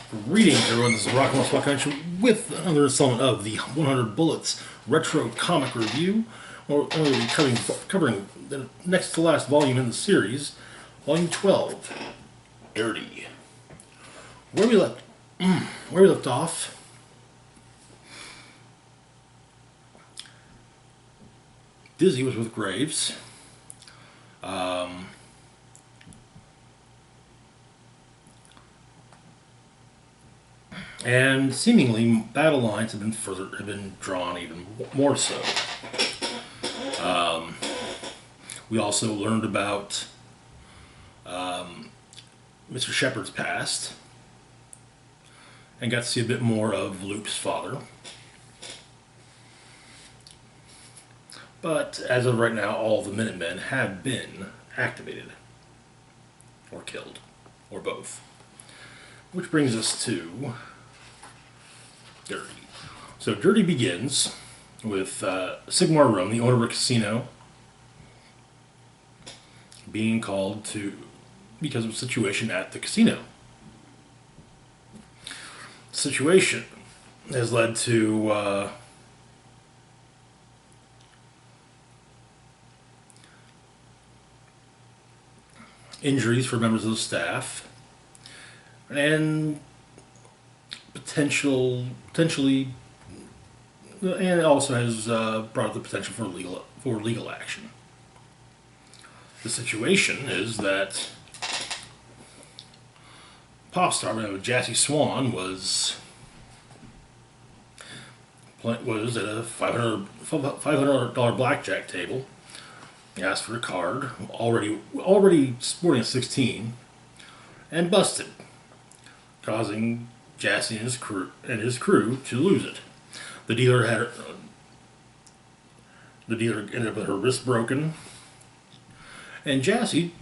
Greetings, everyone. This is Rock and Roll Spot Connection with another installment of the 100 Bullets Retro Comic Review. We're going to be covering the next to last volume in the series, Volume 12, Dirty. Where we left off, Dizzy was with Graves. And seemingly, battle lines have been drawn even more so. We also learned about Mr. Shepard's past, and got to see a bit more of Luke's father. But as of right now, all the Minutemen have been activated, or killed, or both. Which brings us to Dirty. So Dirty begins with Sigmar Rome, the owner of a casino, being called to because of a situation at the casino. The situation has led to injuries for members of the staff, and potentially, and it also has brought up the potential for legal action. The situation is that pop star Jassy Swan was at a $500 blackjack table. He asked for a card, already sporting a 16, and busted, causing Jassy and his crew to lose it. The dealer ended up with her wrist broken, and Jassy,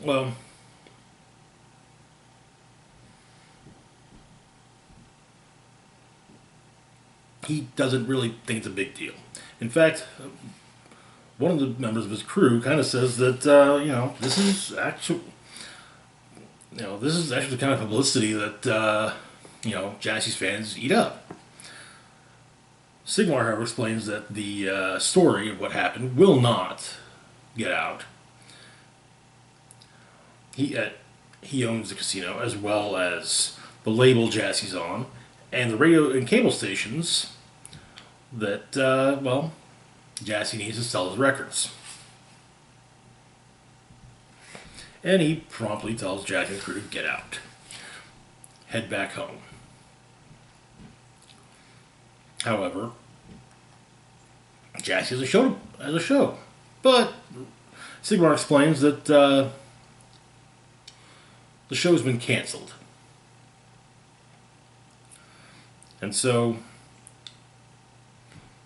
well, he doesn't really think it's a big deal. In fact, one of the members of his crew kind of says that this is actually the kind of publicity that Jassy's fans eat up. Sigmar, however, explains that the story of what happened will not get out. He owns the casino as well as the label Jassy's on, and the radio and cable stations that Jassy needs to sell his records. And he promptly tells Jack and his crew to get out. Head back home. However, Jassy has a show. But Sigmar explains that the show's been canceled. And so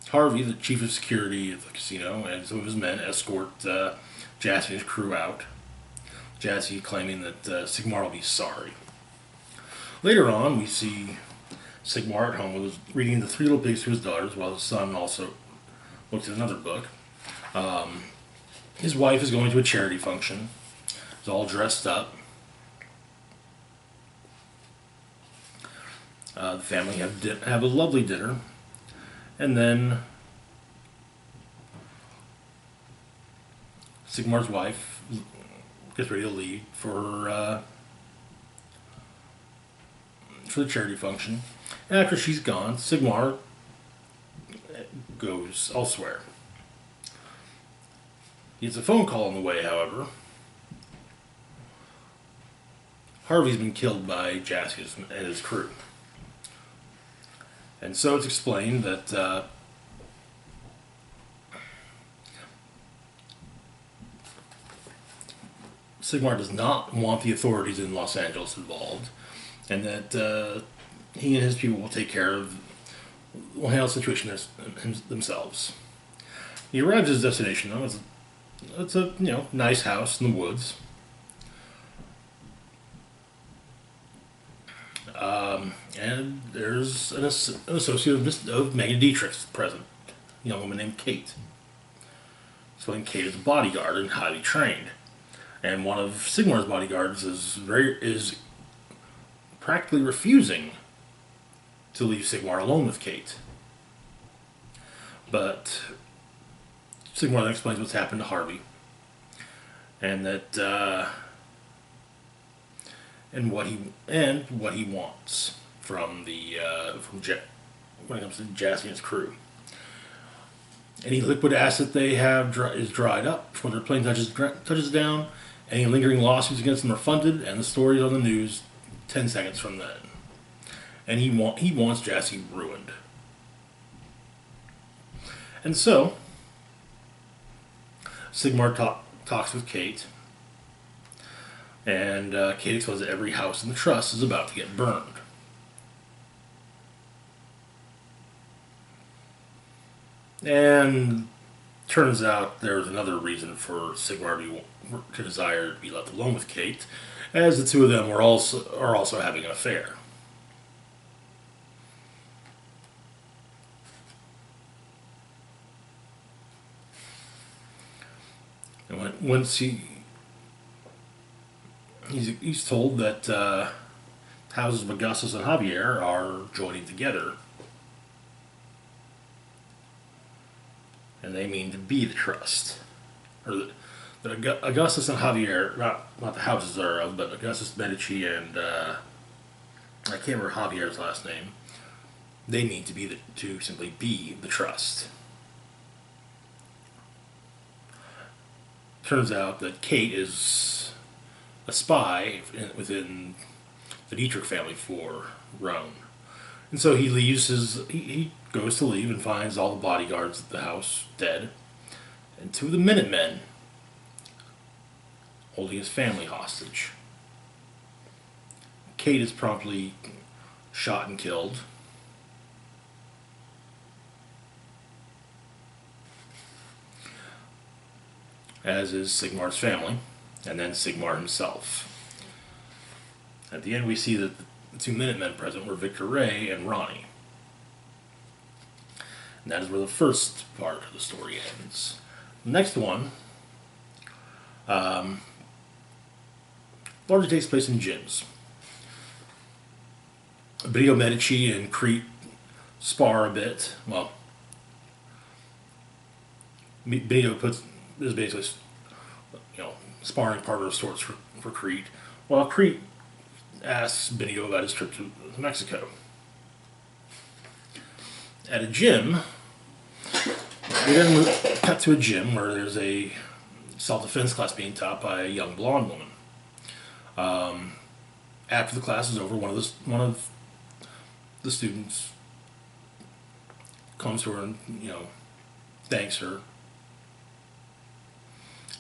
Harvey, the chief of security at the casino, and some of his men escort Jassy and his crew out. Jassy claiming that Sigmar will be sorry. Later on, we see Sigmar at home reading The Three Little Pigs to his daughters, while his son also looks at another book. His wife is going to a charity function. He's all dressed up. The family have a lovely dinner. And then Sigmar's wife gets ready to leave for the charity function. And after she's gone, Sigmar goes elsewhere. He gets a phone call on the way, however. Harvey's been killed by Jassy and his crew. And so it's explained that Sigmar does not want the authorities in Los Angeles involved, and that he and his people will handle the situation themselves. He arrives at his destination, though. It's a nice house in the woods. And there's an associate of Megan Dietrich's present, a young woman named Kate. So Kate is a bodyguard and highly trained. And one of Sigmar's bodyguards is practically refusing to leave Sigmar alone with Kate. But Sigmar then explains what's happened to Harvey, and that and what he wants from when it comes to Jassy and his crew. Any liquid acid they have is dried up before their plane touches down. Any lingering lawsuits against them are funded, and the story is on the news 10 seconds from then. And he wants Jassy ruined. And so, Sigmar talks with Kate, and Kate explains that every house in the trust is about to get burned. And turns out there was another reason for Sigmar to desire to be left alone with Kate, as the two of them are also having an affair. And once he's told that houses of Augustus and Javier are joining together, and they mean to be the trust, or that Augustus and Javier, not the houses thereof, but Augustus Medici and I can't remember Javier's last name. They mean to simply be the trust. Turns out that Kate is a spy within the Dietrich family for Rome. And so he leaves he goes to leave and finds all the bodyguards at the house dead, and two of the Minutemen holding his family hostage. Kate is promptly shot and killed. As is Sigmar's family, and then Sigmar himself. At the end, we see that the two Minutemen present were Victor Ray and Ronnie. And that is where the first part of the story ends. The next one largely takes place in gyms. Benito Medici and Crete spar a bit. Well, Benito is basically, sparring partner of sorts for Crete, while Crete asks Benito about his trip to Mexico. At a gym, we then cut to a gym where there's a self-defense class being taught by a young blonde woman. After the class is over, one of the students comes to her and thanks her,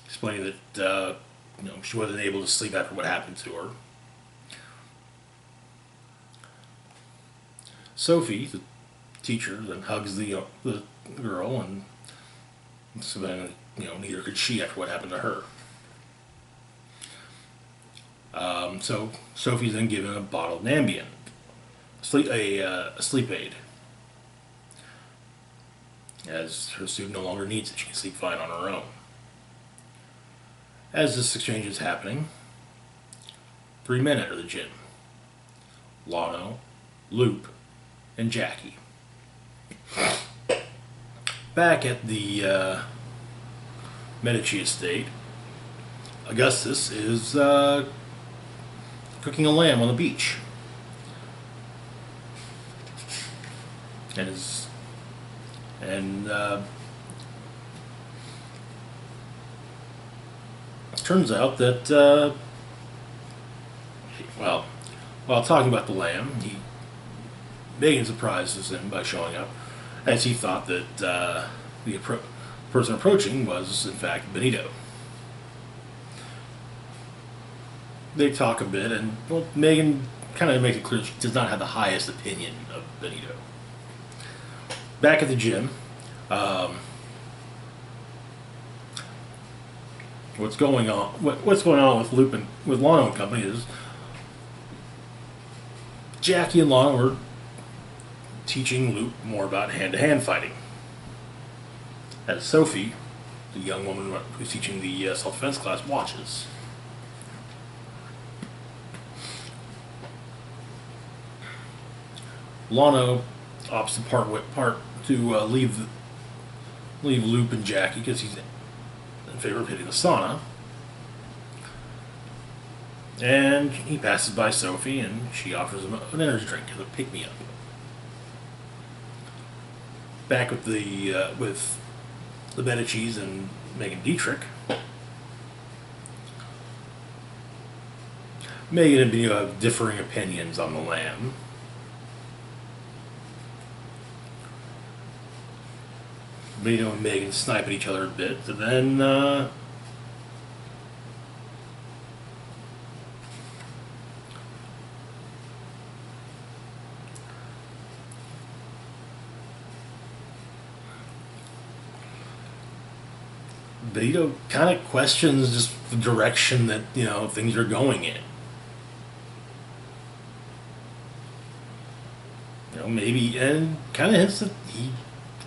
explaining that she wasn't able to sleep after what happened to her. Sophie, the teacher, then hugs the girl, and so then neither could she after what happened to her. So Sophie's then given a bottle of Ambien, a sleep aid, as her student no longer needs it. She can sleep fine on her own. As this exchange is happening, 3 men enter the gym: Lano, Loop, and Jackie. Back at the Medici estate, Augustus is cooking a lamb on the beach. Turns out that, while talking about the lamb, Megan surprises him by showing up, as he thought that the person approaching was, in fact, Benito. They talk a bit, and Megan kind of makes it clear she does not have the highest opinion of Benito. Back at the gym, what's going on with Loop and with Lano and company is Jackie and Lano are teaching Loop more about hand-to-hand fighting, as Sophie, the young woman who's teaching the self-defense class, watches. Lano opts to part to leave Loop and Jackie because he's in favor of hitting the sauna. And he passes by Sophie, and she offers him an energy drink as a pick-me-up. Back with the Medicis and Megan Dietrich. Megan and Benito have differing opinions on the lamb. Benito and Megan snipe at each other a bit, and then Benito kind of questions just the direction that things are going in. Maybe, and kind of hints that he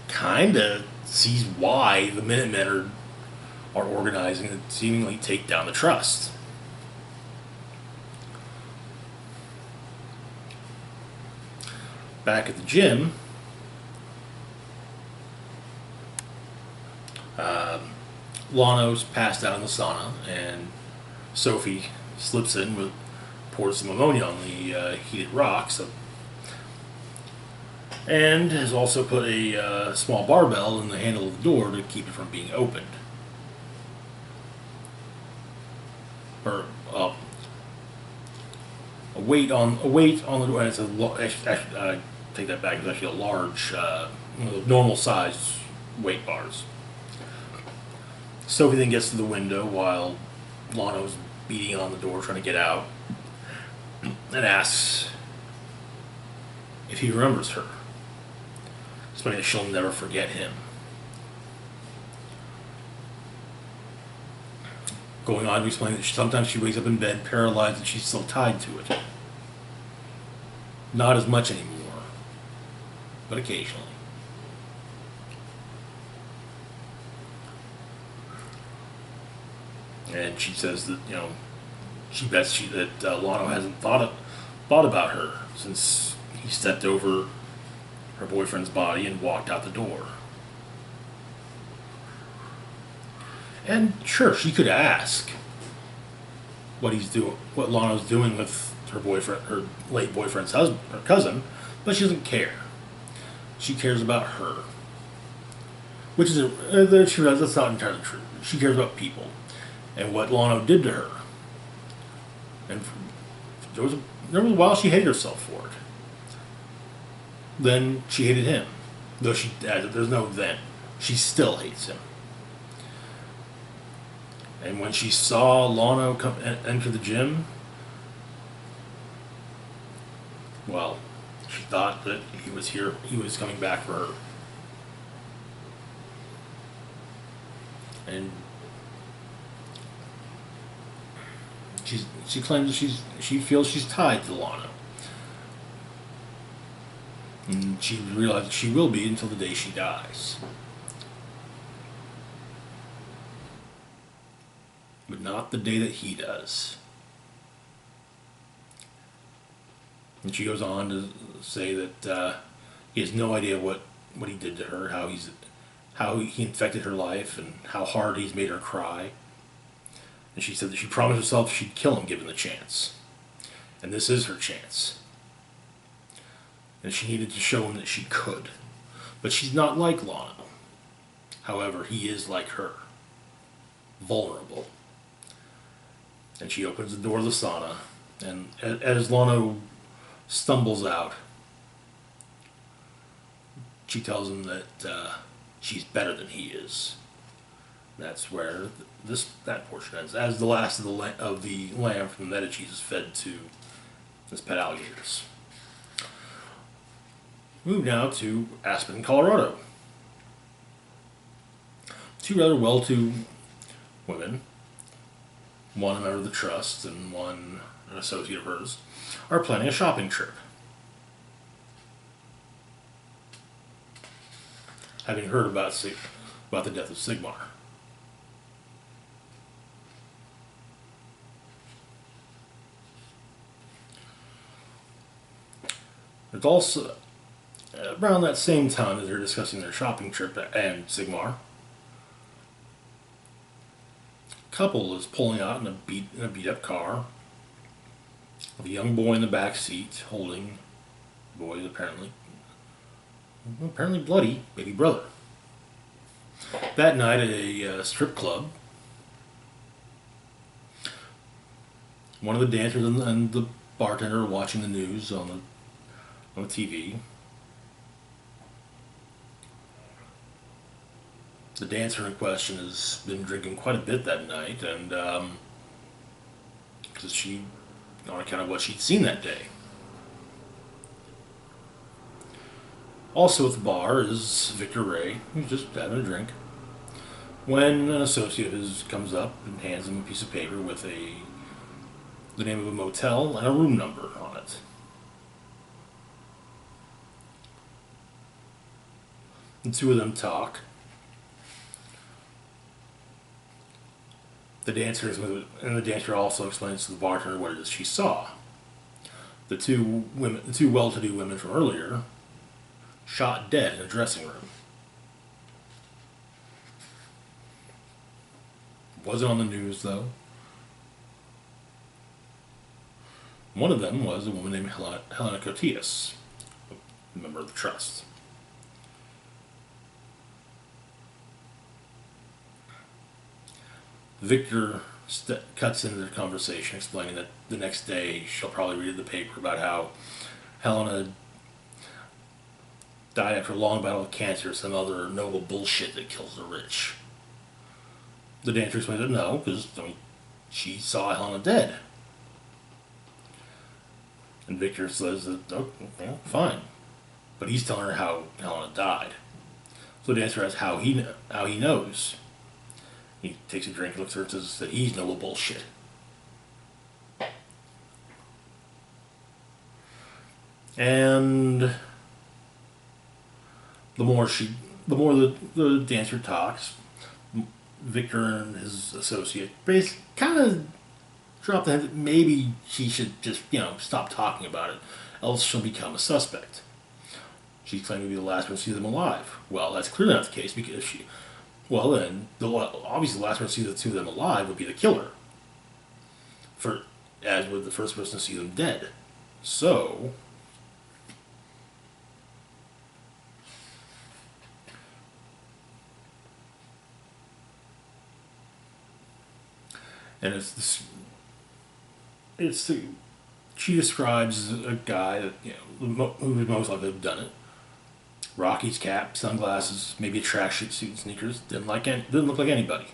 kind of sees why the Minutemen are organizing to seemingly take down the Trust. Back at the gym, Lano's passed out in the sauna, and Sophie slips in with pours some ammonia on the heated rocks. And has also put a small barbell in the handle of the door to keep it from being opened. Or a weight on the door, and it's I take that back. It's actually a large, normal size weight bars. Sophie then gets to the window while Lano's beating on the door trying to get out, and asks if he remembers her. Explaining that she'll never forget him. Going on to explain that sometimes she wakes up in bed paralyzed and she's still tied to it. Not as much anymore, but occasionally. And she says that, she bets that Lano hasn't thought about her since he stepped over her boyfriend's body and walked out the door. And sure, she could ask what Lano's doing with her boyfriend, her late boyfriend's husband, her cousin, but she doesn't care. She cares about her, which is that's not entirely true. She cares about people and what Lano did to her. And there was a while she hated herself for it. Then she hated him. Though there's no then. She still hates him. And when she saw Lano enter the gym, well, she thought that he was here. He was coming back for her. And she claims that she feels she's tied to Lano. And she realizes she will be until the day she dies. But not the day that he does. And she goes on to say that he has no idea what he did to her, how he infected her life, and how hard he's made her cry. And she said that she promised herself she'd kill him given the chance. And this is her chance. And she needed to show him that she could. But she's not like Lano. However, he is like her. Vulnerable. And she opens the door of the sauna, and as Lano stumbles out, she tells him that she's better than he is. That's where that portion ends. As the last of the lamb from the Medicis is fed to his pet alligators. Move now to Aspen, Colorado. Two rather well-to women, one a member of the Trust and one an associate of hers, are planning a shopping trip. Having heard about the death of Sigmar. There's also around that same time that they're discussing their shopping trip and Sigmar, a couple is pulling out in a beat up car with a young boy in the back seat holding the boy's apparently bloody baby brother. That night at a strip club, one of the dancers and the bartender are watching the news on the TV. The dancer in question has been drinking quite a bit that night, and because on account of what she'd seen that day. Also at the bar is Victor Ray, who's just having a drink, when an associate of his comes up and hands him a piece of paper with the name of a motel and a room number on it. The two of them talk. The dancer also explains to the bartender what it is she saw. The two well-to-do women from earlier, shot dead in a dressing room. Wasn't on the news though. One of them was a woman named Helena Cotillas, a member of the trust. Victor cuts into the conversation, explaining that the next day she'll probably read in the paper about how Helena died after a long battle with cancer, or some other noble bullshit that kills the rich. The dancer explains that no, because she saw Helena dead. And Victor says that, oh, well, fine. But he's telling her how Helena died. So the dancer asks how he knows. He takes a drink, looks at her, and says that he's noble bullshit. And the more the dancer talks, Victor and his associate basically kind of drop the hint that maybe she should just, stop talking about it, else she'll become a suspect. She's claiming to be the last one to see them alive. Well, that's clearly not the case, because obviously the last one to see the two of them alive would be the killer. As would the first person to see them dead. So, and she describes a guy that, who would most likely have done it. Rocky's cap, sunglasses, maybe a tracksuit suit and sneakers. Didn't look like anybody.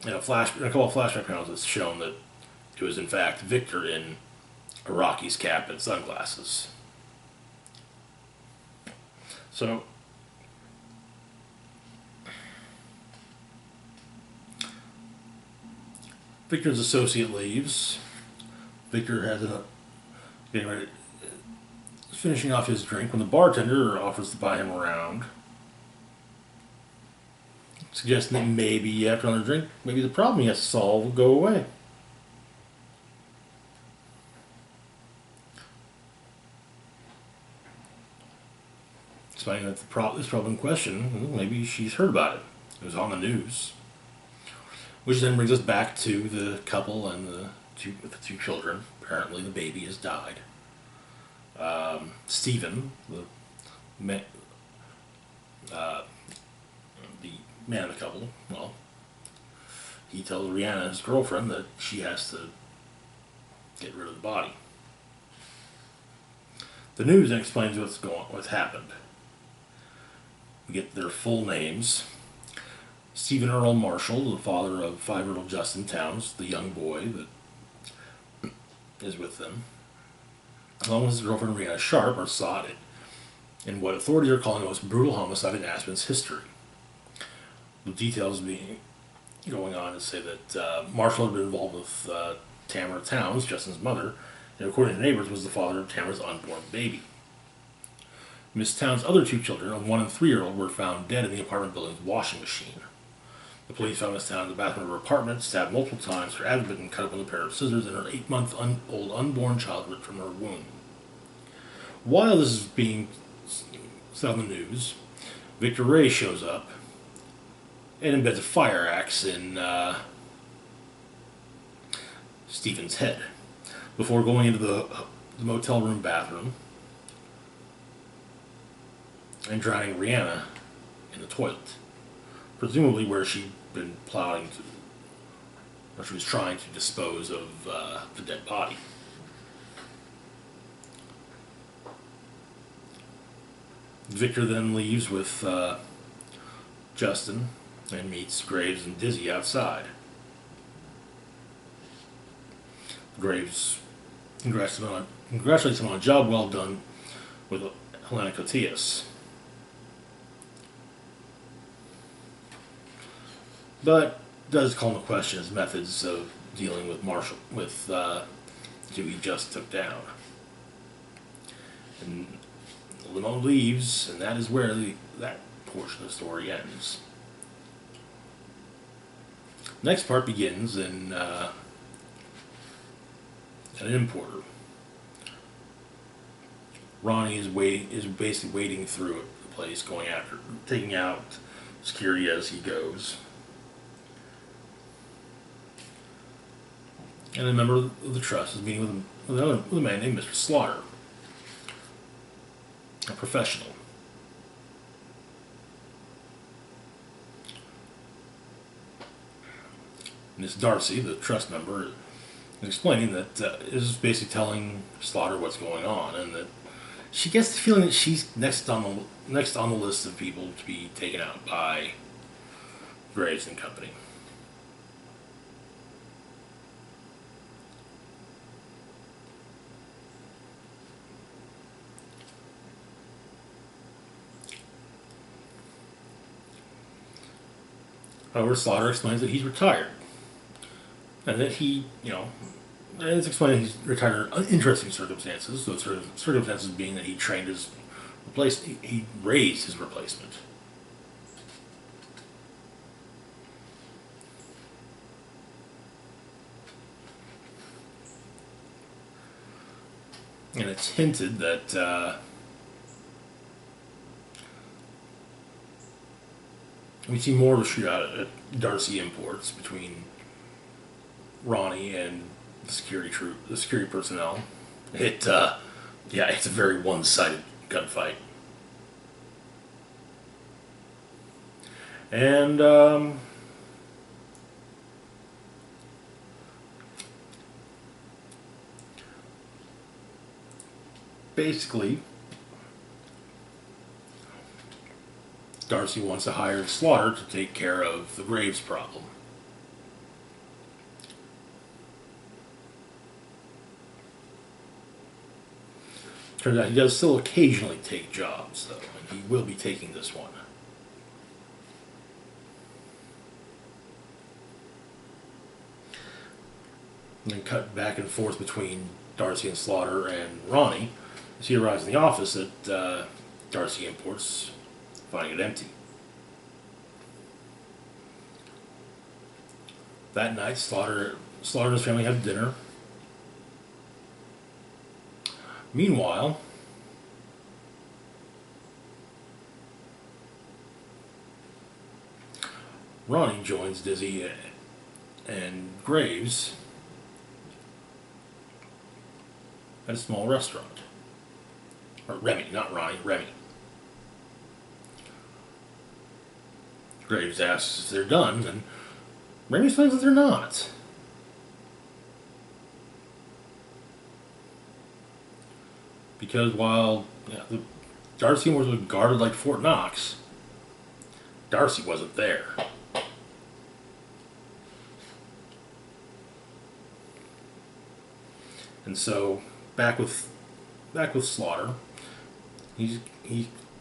And a couple of flashback panels has shown that it was in fact Victor in a Rocky's cap and sunglasses. So Victor's associate leaves. Victor has finishing off his drink when the bartender offers to buy him around, suggesting that maybe after another drink, maybe the problem he has to solve will go away. Explaining that this problem in question, maybe she's heard about it. It was on the news. Which then brings us back to the couple and the two children. Apparently the baby has died. Stephen, the man of the couple, well, he tells Rihanna, his girlfriend, that she has to get rid of the body. The news then explains what's happened. We get their full names. Stephen Earl Marshall, the father of 5-year-old Justin Towns, the young boy that is with them, along with his girlfriend Rihanna Sharp, are sought in what authorities are calling the most brutal homicide in Aspen's history. The details going on to say that Marshall had been involved with Tamara Towns, Justin's mother, and according to neighbors was the father of Tamara's unborn baby. Miss Towns' other two children, a 1- and 3-year-old, were found dead in the apartment building's washing machine. The police found Miss Town in the bathroom of her apartment, stabbed multiple times. Her abdomen had been cut up with a pair of scissors, and her 8-month-old unborn child ripped from her womb. While this is being said on the news, Victor Ray shows up and embeds a fire axe in Stephen's head before going into the motel room bathroom and drowning Rihanna in the toilet, presumably where she'd been plowing to, or she was trying to dispose of the dead body. Victor then leaves with Justin and meets Graves and Dizzy outside. Graves congratulates him on a job well done with Helena Cotillas. But does call into question his methods of dealing with who he just took down. And the limo leaves, and that is where that portion of the story ends. Next part begins in an importer. Ronnie is basically wading through the place, taking out security as he goes. And a member of the trust is meeting with a man named Mr. Slaughter, a professional. Miss Darcy, the trust member, is explaining that is basically telling Slaughter what's going on, and that she gets the feeling that she's next on the list of people to be taken out by Graves and company. However, Slaughter explains that he's retired. And that it's explained he's retired under interesting circumstances. Those circumstances being that he trained his replacement, he raised his replacement. And it's hinted that we see more of a shootout at Darcy Imports between Ronnie and the security personnel. It's a very one-sided gunfight. And basically, Darcy wants to hire Slaughter to take care of the Graves problem. Turns out he does still occasionally take jobs, though, and he will be taking this one. And then cut back and forth between Darcy and Slaughter and Ronnie as he arrives in the office at Darcy Imports, finding it empty. That night, Slaughter and his family have dinner. Meanwhile, Ronnie joins Dizzy and Graves at a small restaurant. Or Remy, not Ronnie, Remy. Graves asks if they're done, and Remy explains that they're not. Because while the Darcy was guarded like Fort Knox, Darcy wasn't there. And so back with Slaughter, he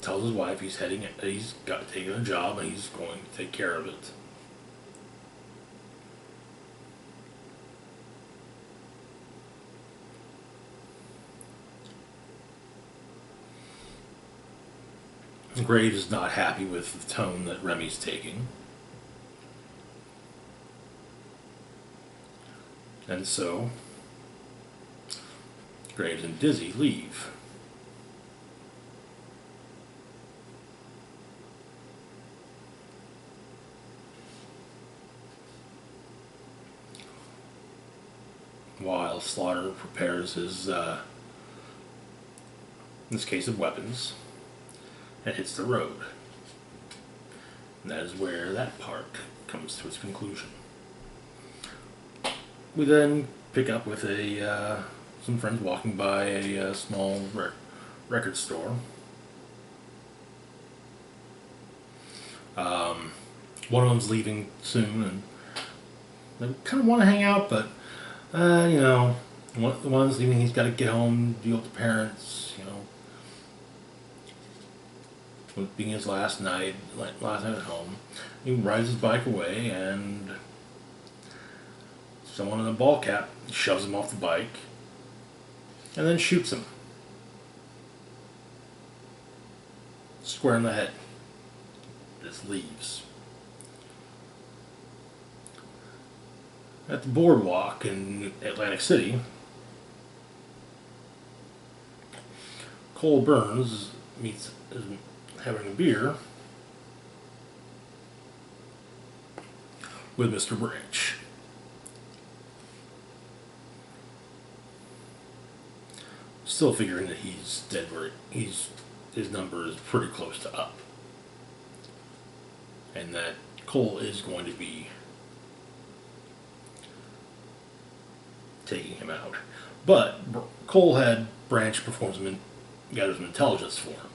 tells his wife he's taken a job and he's going to take care of it. Graves is not happy with the tone that Remy's taking. And so Graves and Dizzy leave. While Slaughter prepares his, in this case, of weapons, and hits the road. And that is where that part comes to its conclusion. We then pick up with some friends walking by a small record store. One of them's leaving soon, and they kind of want to hang out, but the one's leaving. He's got to get home, deal with the parents. With being his last night at home, he rides his bike away, and someone in a ball cap shoves him off the bike, and then shoots him square in the head. Just leaves. At the boardwalk in Atlantic City, Cole Burns is having a beer with Mr. Branch. Still figuring that he's dead, his number is pretty close to up, and that Cole is going to be taking him out. But Cole had Branch perform gather some intelligence for him.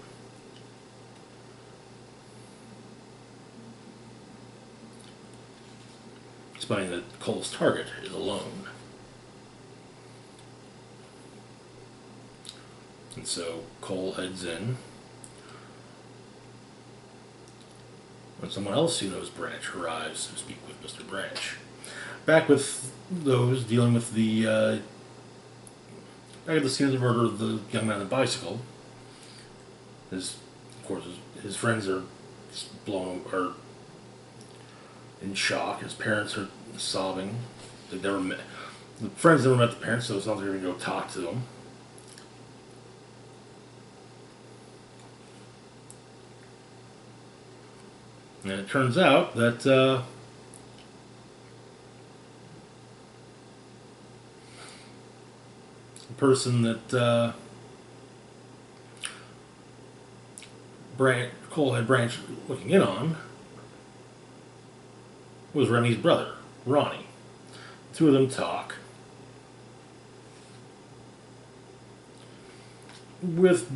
Explaining that Cole's target is alone. And so Cole heads in, when someone else who knows Branch arrives to speak with Mr. Branch. Back with those dealing with back at the scene of the murder of the young man on the bicycle. Of course, his friends are in shock. His parents are sobbing. The friends never met the parents, so it's not like they're going to go talk to them. And it turns out that the person that Cole had Branch looking in on was Remy's brother, Ronnie. The two of them talk. With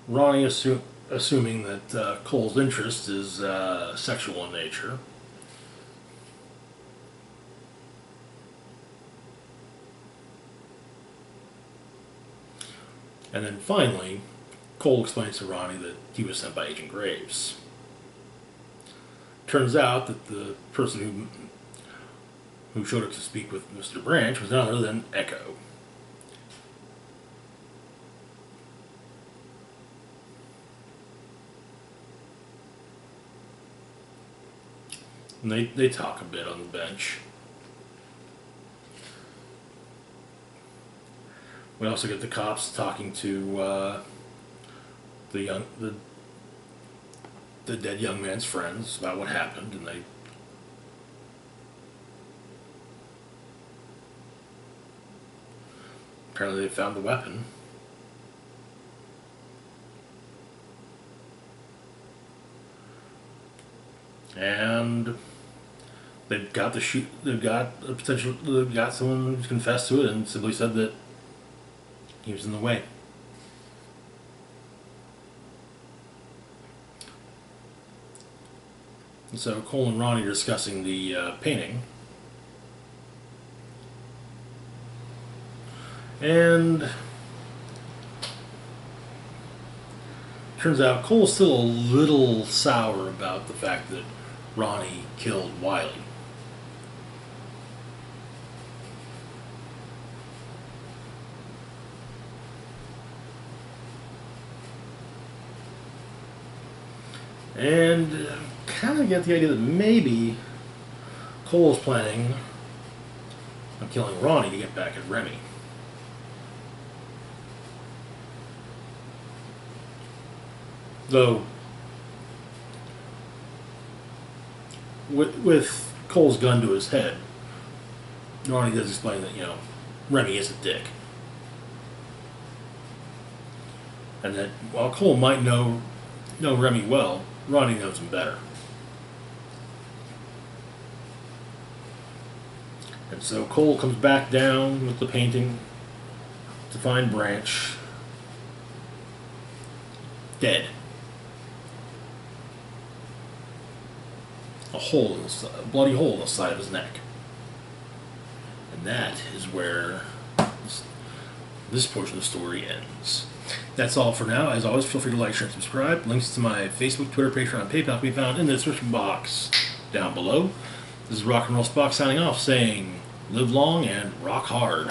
Ronnie assuming that Cole's interest is sexual in nature. And then finally, Cole explains to Ronnie that he was sent by Agent Graves. Turns out that the person who showed up to speak with Mr. Branch was none other than Echo. And they talk a bit on the bench. We also get the cops talking to the dead young man's friends about what happened, and apparently they found the weapon. And they've got someone who's confessed to it and simply said that he was in the way. And so Cole and Ronnie are discussing the painting. And turns out Cole's still a little sour about the fact that Ronnie killed Wiley. And kind of get the idea that maybe Cole is planning on killing Ronnie to get back at Remy. Though, with Cole's gun to his head, Ronnie does explain that, Remy is a dick. And that while Cole might know Remy well, Ronnie knows him better. And so Cole comes back down with the painting to find Branch dead. A bloody hole in the side of his neck. And that is where this portion of the story ends. That's all for now. As always, feel free to like, share, and subscribe. Links to my Facebook, Twitter, Patreon, and PayPal can be found in the description box down below. This is Rock and Roll Spock signing off, saying, live long and rock hard.